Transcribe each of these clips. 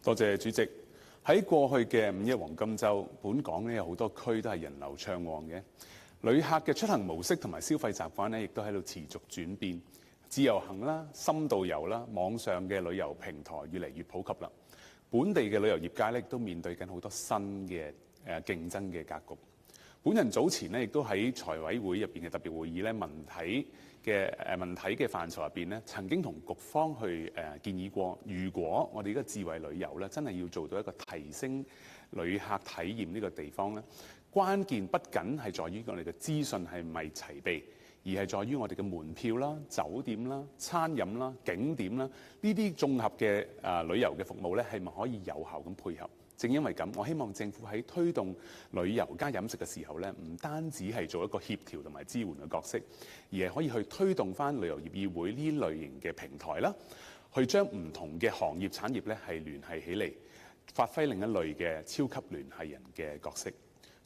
多謝主席。喺過去嘅五一黃金週，本港咧有好多區都係人流暢旺嘅，旅客嘅出行模式同埋消費習慣咧，亦都喺度持續轉變。自由行啦、深度遊啦、網上嘅旅遊平台越嚟越普及啦。本地嘅旅遊業界咧，亦都面對緊好多新嘅競爭嘅格局。本人早前咧，亦都喺財委會入邊嘅特別會議咧，文體嘅範疇入邊咧，曾經同局方去建議過，如果我哋呢個智慧旅遊咧，真係要做到一個提升旅客體驗呢個地方咧，關鍵不僅係在於我哋嘅資訊係咪齊備，而係在於我哋嘅門票啦、酒店啦、餐飲啦、景點啦呢啲綜合嘅旅遊嘅服務咧，係咪可以有效咁配合？正因為咁，我希望政府喺推動旅遊加飲食嘅時候咧，唔單止係做一個協調同埋支援嘅角色，而係可以去推動翻旅遊業議會呢類型嘅平台啦，去將唔同嘅行業產業咧係聯繫起嚟，發揮另一類嘅超級聯繫人嘅角色。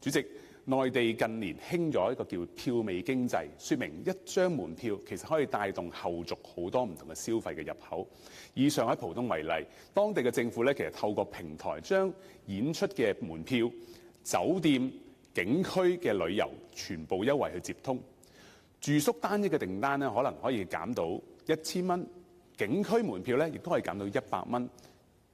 主席，內地近年興咗一個叫票尾經濟，說明一張門票其實可以帶動後續好多唔同嘅消費嘅入口。以上海浦東為例，當地嘅政府咧其實透過平台將演出嘅門票、酒店、景區嘅旅遊全部優惠去接通，住宿單一嘅訂單咧可能可以減到1000蚊，景區門票咧亦都可以減到100蚊。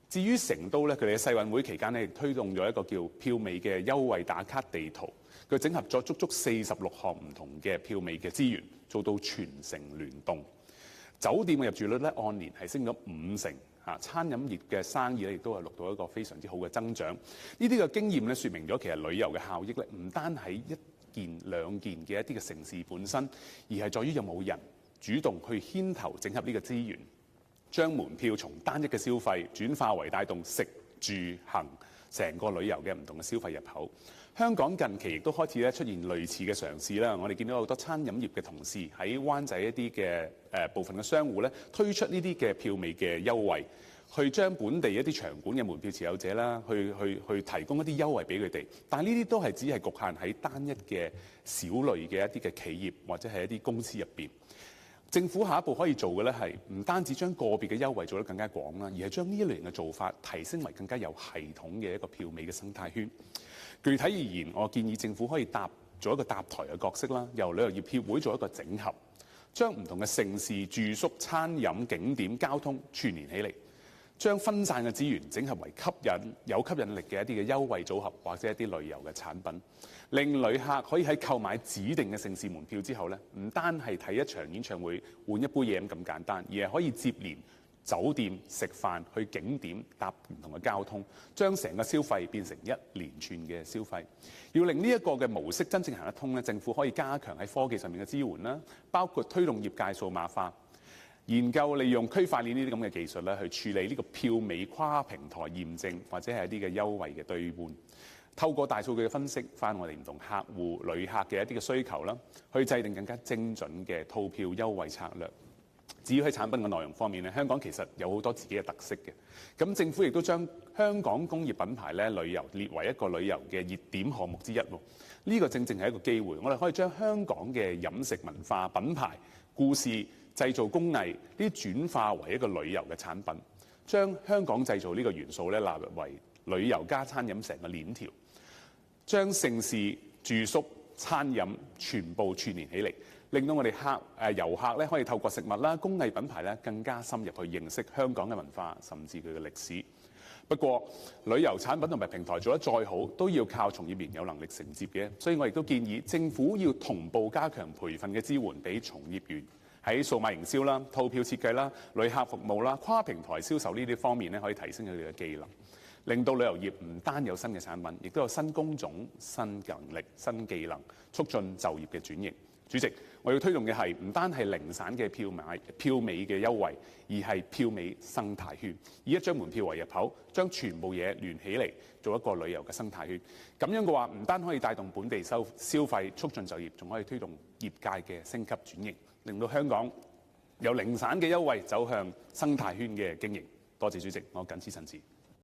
至於成都咧，佢哋嘅世運會期間咧，亦推動咗一個叫票尾嘅優惠打卡地圖，佢整合咗足足46項唔同嘅票尾嘅資源，做到全城聯動。酒店嘅入住率咧按年係升咗50%，餐飲業嘅生意咧亦都係錄到一個非常之好嘅增長。呢啲嘅經驗咧，説明咗其實旅遊嘅效益咧，唔單喺一件兩件嘅一啲嘅城市本身，而係在於有冇人主動去牽頭整合呢個資源。將門票從單一嘅消費轉化為帶動食住行成個旅遊嘅唔同嘅消費入口。香港近期亦都開始咧出現類似嘅嘗試啦。我哋見到好多餐飲業嘅同事喺灣仔一啲嘅部分嘅商戶咧推出呢啲嘅票尾嘅優惠，去將本地一啲場館嘅門票持有者啦，去提供一啲優惠俾佢哋。但係呢啲都係只係局限喺單一嘅小類嘅一啲嘅企業或者係一啲公司入邊。政府下一步可以做嘅咧，係唔單止將個別嘅優惠做得更加廣啦，而係將呢一類型嘅做法提升為更加有系統嘅一個票尾嘅生態圈。具體而言，我建議政府可以做一個搭台嘅角色啦，由旅遊業協會做一個整合，將唔同嘅盛事、住宿、餐飲、景點、交通串連起嚟，將分散嘅資源整合為有吸引力嘅一啲嘅優惠組合或者一啲旅遊嘅產品，令旅客可以喺購買指定嘅盛事門票之後咧，唔單係睇一場演唱會換一杯嘢咁簡單，而係可以接連酒店食飯、去景點搭唔同嘅交通，將成個消費變成一連串嘅消費。要令呢一個嘅模式真正行得通咧，政府可以加強喺科技上面嘅支援啦，包括推動業界數碼化。研究利用區塊鏈呢啲咁嘅技術咧，去處理呢個票尾跨平台驗證或者係一啲嘅優惠嘅兌換。透過大數據嘅分析，翻我哋唔同客戶、旅客嘅一啲嘅需求啦，去制定更加精準嘅套票優惠策略。至於喺產品嘅內容方面咧，香港其實有好多自己嘅特色嘅。咁政府亦都將香港工業品牌咧旅遊列為一個旅遊嘅熱點項目之一喎。呢個正正係一個機會，我哋可以將香港嘅飲食文化、品牌、故事、製造工藝呢啲轉化為一個旅遊嘅產品，將香港製造呢個元素咧納入為旅遊加餐飲成個鏈條，將盛事、住宿、餐飲全部串連起嚟，令到我哋遊客咧可以透過食物啦、工藝品牌咧更加深入去認識香港嘅文化，甚至佢嘅歷史。不過，旅遊產品同埋平台做得再好，都要靠從業員有能力承接嘅，所以我亦都建議政府要同步加強培訓嘅支援俾從業員。喺數碼營銷啦、套票設計啦、旅客服務啦、跨平台銷售呢啲方面咧，可以提升佢哋嘅技能，令到旅遊業唔單有新嘅產品，亦都有新工種、新能力、新技能，促進就業嘅轉型。主席，我要推動嘅係唔單係零散嘅票尾嘅優惠，而係票尾生態圈，以一張門票為入口，將全部嘢連起嚟，做一個旅遊嘅生態圈。咁樣嘅話，唔單可以帶動本地消費，促進就業，仲可以推動業界嘅升級轉型，令到香港由零散嘅優惠走向生態圈嘅經營。多謝主席，我謹此陳辭。